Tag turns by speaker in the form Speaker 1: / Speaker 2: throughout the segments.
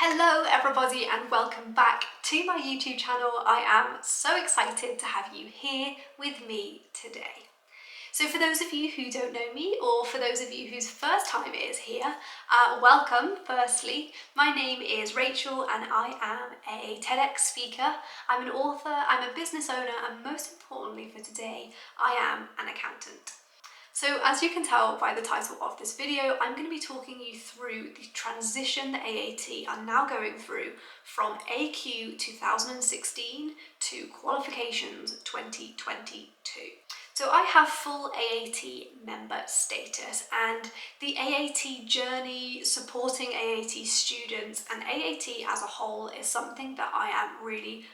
Speaker 1: Hello everybody and welcome back to my YouTube channel. I am so excited to have you here with me today. So for those of you who don't know me, or for those of you whose first time is here, welcome firstly. My name is Rachel and I am a TEDx speaker. I'm an author, I'm a business owner, and most importantly for today, I am an accountant. So as you can tell by the title of this video, I'm going to be talking you through the transition the AAT are now going through from AQ 2016 to Qualifications 2022. So I have full AAT member status, and the AAT journey, supporting AAT students and AAT as a whole is something that I am really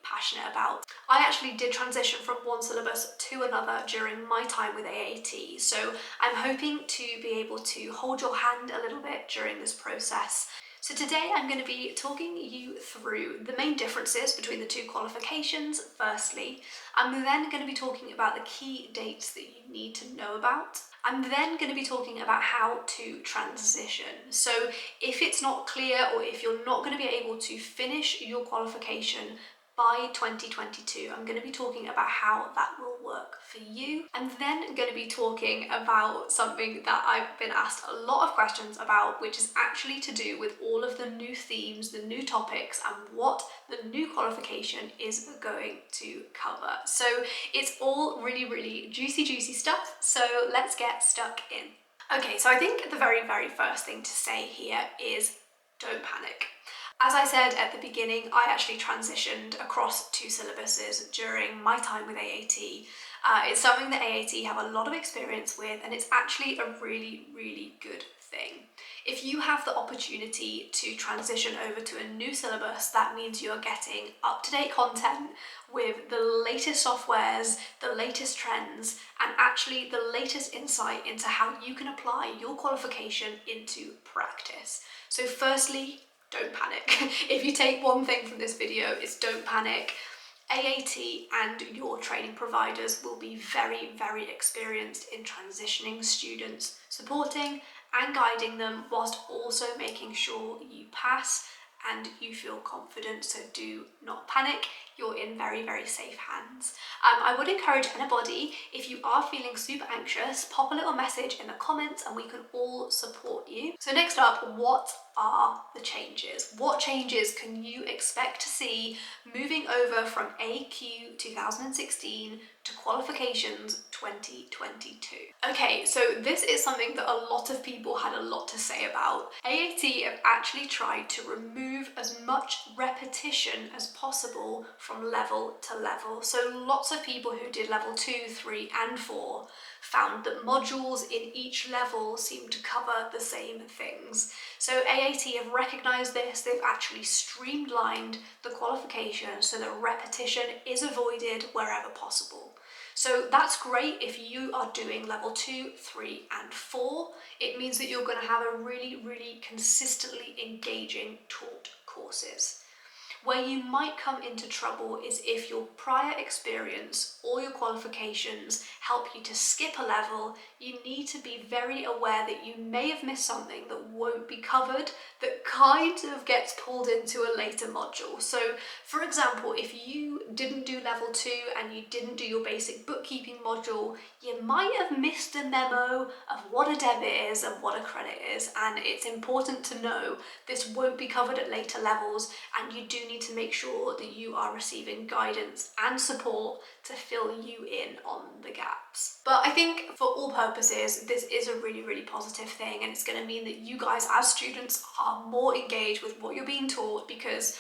Speaker 1: passionate about. I actually did transition from one syllabus to another during my time with AAT, so I'm hoping to be able to hold your hand a little bit during this process. So today I'm going to be talking you through the main differences between the two qualifications firstly. I'm then going to be talking about the key dates that you need to know about. I'm then going to be talking about how to transition. So if it's not clear, or if you're not going to be able to finish your qualification by 2022, I'm going to be talking about how that will work for you. I'm then going to be talking about something that I've been asked a lot of questions about, which is actually to do with all of the new themes, the new topics, and what the new qualification is going to cover. So it's all really juicy stuff, so let's get stuck in. Okay, so I think the very first thing to say here is don't panic. As I said at the beginning, I actually transitioned across two syllabuses during my time with AAT. It's something that AAT have a lot of experience with, and it's actually a really good thing. If you have the opportunity to transition over to a new syllabus, that means you're getting up-to-date content with the latest softwares, the latest trends, and actually the latest insight into how you can apply your qualification into practice. So firstly, don't panic. If you take one thing from this video, it's don't panic. AAT and your training providers will be very experienced in transitioning students, supporting and guiding them, whilst also making sure you pass and you feel confident. So do not panic. You're in very safe hands. I would encourage anybody, if you are feeling super anxious, pop a little message in the comments and we can all support you. So next up, what are the changes? What changes can you expect to see moving over from AQ 2016 to Qualifications 2022? Okay, so this is something that a lot of people had a lot to say about. AAT have actually tried to remove as much repetition as possible from level to level. So lots of people who did level 2, 3 and 4 found that modules in each level seem to cover the same things. So AAT have recognised this. They've actually streamlined the qualification so that repetition is avoided wherever possible. So that's great if you are doing level 2, 3 and 4. It means that you're going to have a really consistently engaging taught courses. Where you might come into trouble is if your prior experience or your qualifications help you to skip a level. You need to be very aware that you may have missed something that won't be covered, that kind of gets pulled into a later module. So for example, if you didn't do level 2 and you didn't do your basic bookkeeping module, you might have missed a memo of what a debit is and what a credit is, and it's important to know this won't be covered at later levels, and you do need to make sure that you are receiving guidance and support to fill you in on the gaps. But I think for all purposes, this is a really positive thing, and it's going to mean that you guys as students are more engaged with what you're being taught, because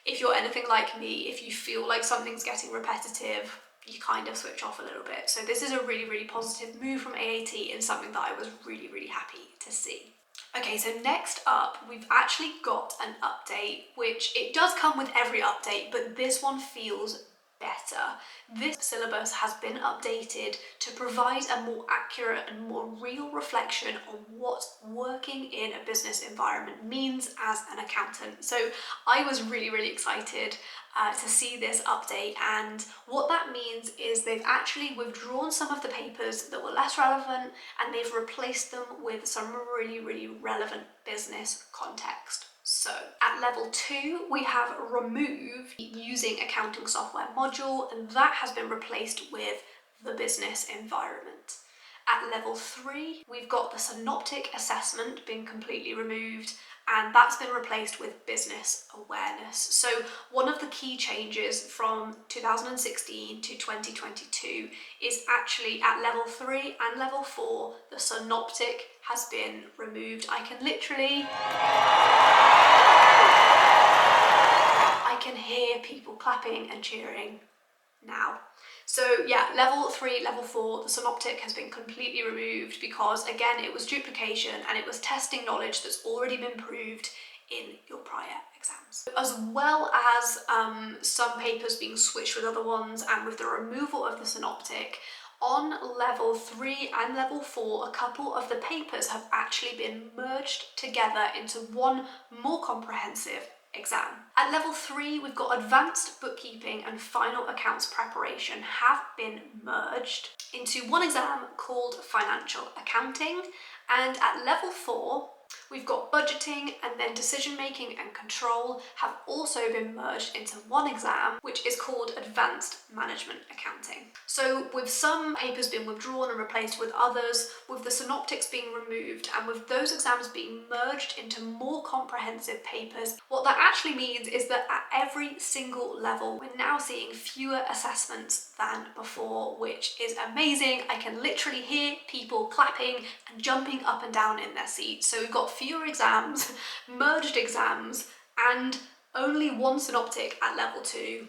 Speaker 1: if you're anything like me, if you feel like something's getting repetitive, you kind of switch off a little bit. So this is a really positive move from AAT, and something that I was really happy to see. Okay, so next up, we've actually got an update, which it does come with every update, but this one feels better. This syllabus has been updated to provide a more accurate and more real reflection on what working in a business environment means as an accountant. So I was really excited to see this update, and what that means is they've actually withdrawn some of the papers that were less relevant, and they've replaced them with some really relevant business context. So At level 2, we have removed the using accounting software module, and that has been replaced with the business environment. At level 3, we've got the synoptic assessment being completely removed, and that's been replaced with business awareness. So one of the key changes from 2016 to 2022 is actually at level 3 and level 4, the synoptic has been removed. I can hear people clapping and cheering now. So yeah, level 3, level 4, the synoptic has been completely removed because, again, it was duplication and it was testing knowledge that's already been proved in your prior exams. As well as some papers being switched with other ones, and with the removal of the synoptic, on level 3 and level 4, a couple of the papers have actually been merged together into one more comprehensive exam. At level 3, we've got advanced bookkeeping and final accounts preparation have been merged into one exam called financial accounting. And at level 4, we've got budgeting and then decision making and control have also been merged into one exam, which is called advanced management accounting. So with some papers being withdrawn and replaced with others, with the synoptics being removed and with those exams being merged into more comprehensive papers, what that actually means is that at every single level, we're now seeing fewer assessments than before, which is amazing. I can literally hear people clapping and jumping up and down in their seats. So we've got fewer exams, merged exams, and only one synoptic at level 2.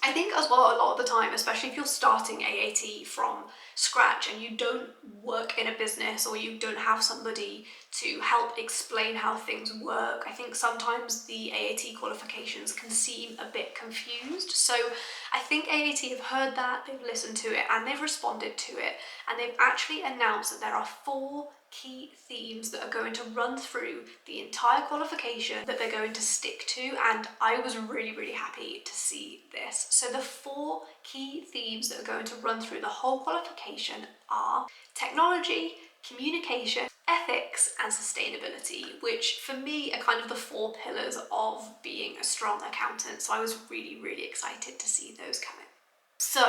Speaker 1: I think as well, a lot of the time, especially if you're starting AAT from scratch and you don't work in a business or you don't have somebody to help explain how things work, I think sometimes the AAT qualifications can seem a bit confused. So I think AAT have heard that, they've listened to it, and they've responded to it, and they've actually announced that there are 4 key themes that are going to run through the entire qualification that they're going to stick to, and I was really happy to see this. So the 4 key themes that are going to run through the whole qualification are technology, communication, ethics, and sustainability, which for me are kind of the 4 pillars of being a strong accountant. So I was really excited to see those come in. So,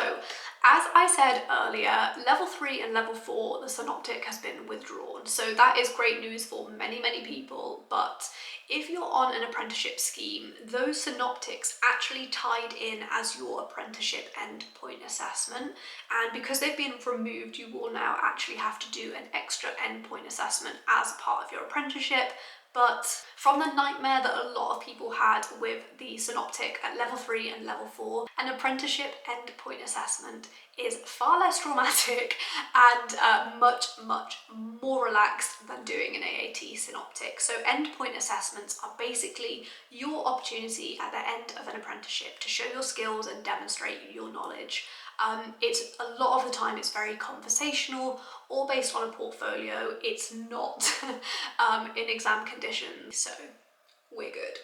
Speaker 1: as I said earlier, level 3 and level 4, the synoptic has been withdrawn. So that is great news for many people, but if you're on an apprenticeship scheme, those synoptics actually tied in as your apprenticeship endpoint assessment, and because they've been removed, you will now actually have to do an extra endpoint assessment as part of your apprenticeship. But from the nightmare that a lot of people had with the synoptic at level 3 and level 4, an apprenticeship endpoint assessment is far less traumatic and much more relaxed than doing an AAT synoptic. So endpoint assessments are basically your opportunity at the end of an apprenticeship to show your skills and demonstrate your knowledge. It's a lot of the time it's very conversational or based on a portfolio. It's not in exam conditions, so we're good.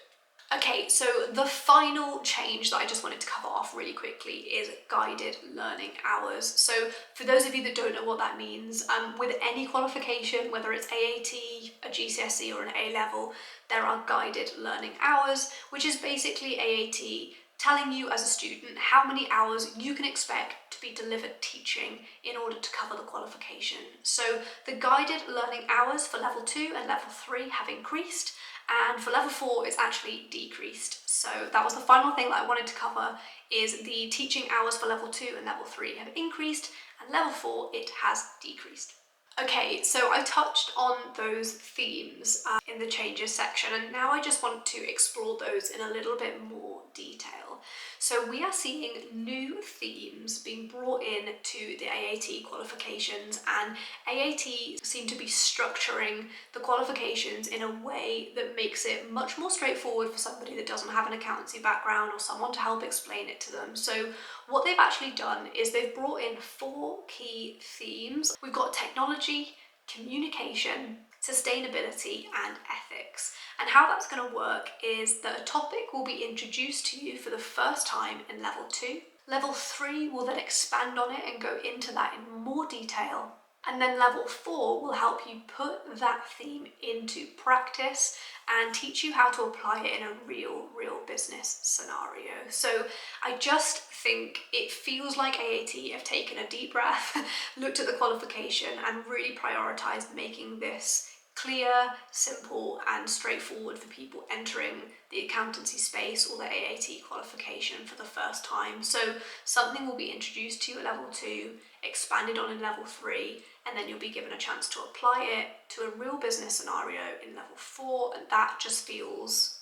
Speaker 1: Okay, so the final change that I just wanted to cover off really quickly is guided learning hours. So for those of you that don't know what that means, with any qualification, whether it's AAT, a GCSE or an A-level, there are guided learning hours, which is basically AAT telling you as a student how many hours you can expect to be delivered teaching in order to cover the qualification. So the guided learning hours for level 2 and level 3 have increased, and for level 4 it's actually decreased. So that was the final thing that I wanted to cover, is the teaching hours for level 2 and level 3 have increased, and level 4 it has decreased. Okay, so I touched on those themes in the changes section, and now I just want to explore those in a little bit more detail. So we are seeing new themes being brought in to the AAT qualifications, and AAT seem to be structuring the qualifications in a way that makes it much more straightforward for somebody that doesn't have an accountancy background or someone to help explain it to them. So what they've actually done is they've brought in 4 key themes. We've got technology, communication, sustainability, and ethics. And how that's going to work is that a topic will be introduced to you for the first time in level 2. Level 3 will then expand on it and go into that in more detail. And then level 4 will help you put that theme into practice and teach you how to apply it in a real business scenario. So I just think it feels like AAT have taken a deep breath, looked at the qualification and really prioritized making this clear, simple and straightforward for people entering the accountancy space or the AAT qualification for the first time. So something will be introduced to you at level 2, expanded on in level 3, and then you'll be given a chance to apply it to a real business scenario in level 4, and that just feels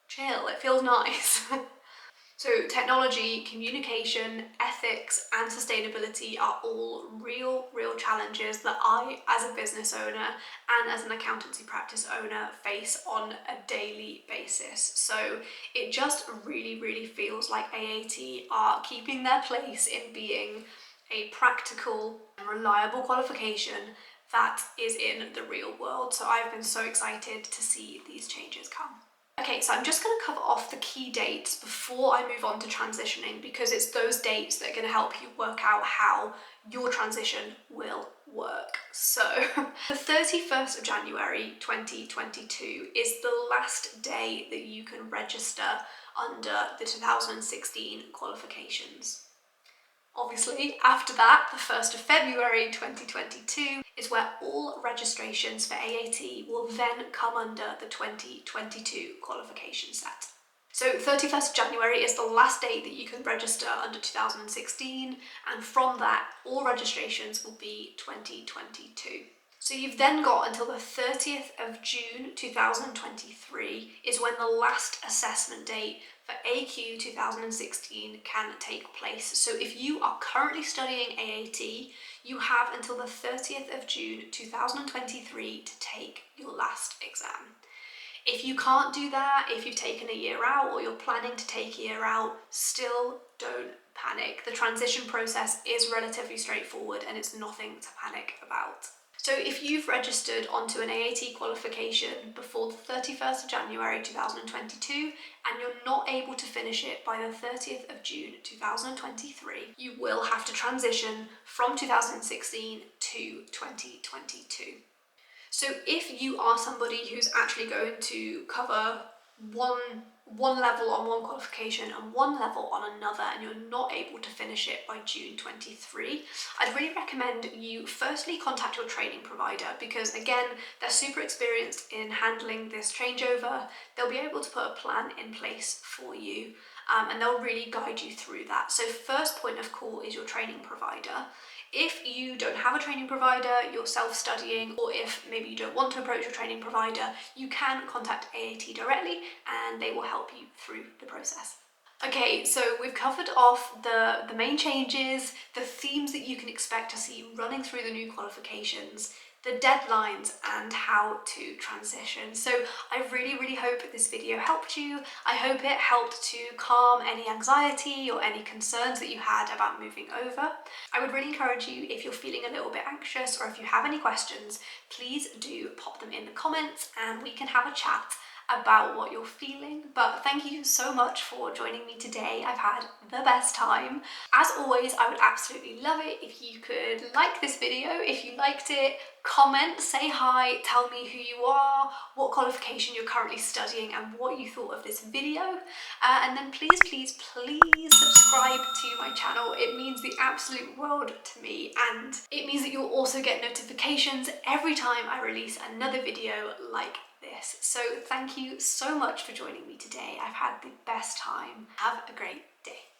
Speaker 1: chill, it feels nice. So technology, communication, ethics and sustainability are all real challenges that I, as a business owner and as an accountancy practice owner, face on a daily basis. So it just really feels like AAT are keeping their place in being a practical and reliable qualification that is in the real world. So I've been so excited to see these changes come. Okay, so I'm just going to cover off the key dates before I move on to transitioning, because it's those dates that are going to help you work out how your transition will work. So the 31st of January 2022 is the last day that you can register under the 2016 qualifications. Obviously, after that, the 1st of February 2022 is where all registrations for AAT will then come under the 2022 qualification set. So 31st January is the last date that you can register under 2016, and from that, all registrations will be 2022. So you've then got until the 30th of June 2023 is when the last assessment date for AQ 2016 can take place. So if you are currently studying AAT, you have until the 30th of June 2023 to take your last exam. If you can't do that, if you've taken a year out or you're planning to take a year out, still don't panic. The transition process is relatively straightforward and it's nothing to panic about. So if you've registered onto an AAT qualification before the 31st of January 2022 and you're not able to finish it by the 30th of June 2023, you will have to transition from 2016 to 2022. So if you are somebody who's actually going to cover one level on one qualification and one level on another, and you're not able to finish it by June 23, I'd really recommend you firstly contact your training provider, because again, they're super experienced in handling this changeover. They'll be able to put a plan in place for you, and they'll really guide you through that. So first point of call is your training provider. If you don't have a training provider, you're self-studying, or if maybe you don't want to approach your training provider, you can contact AAT directly and they will help you through the process. Okay, so we've covered off the main changes, the themes that you can expect to see running through the new qualifications, the deadlines and how to transition. So I really hope this video helped you. I hope it helped to calm any anxiety or any concerns that you had about moving over. I would really encourage you, if you're feeling a little bit anxious or if you have any questions, please do pop them in the comments and we can have a chat about what you're feeling. But thank you so much for joining me today. I've had the best time. As always, I would absolutely love it if you could like this video. If you liked it, comment, say hi, tell me who you are, what qualification you're currently studying and what you thought of this video. And then please subscribe to my channel. It means the absolute world to me, and it means that you'll also get notifications every time I release another video like this. So thank you so much for joining me today. I've had the best time. Have a great day.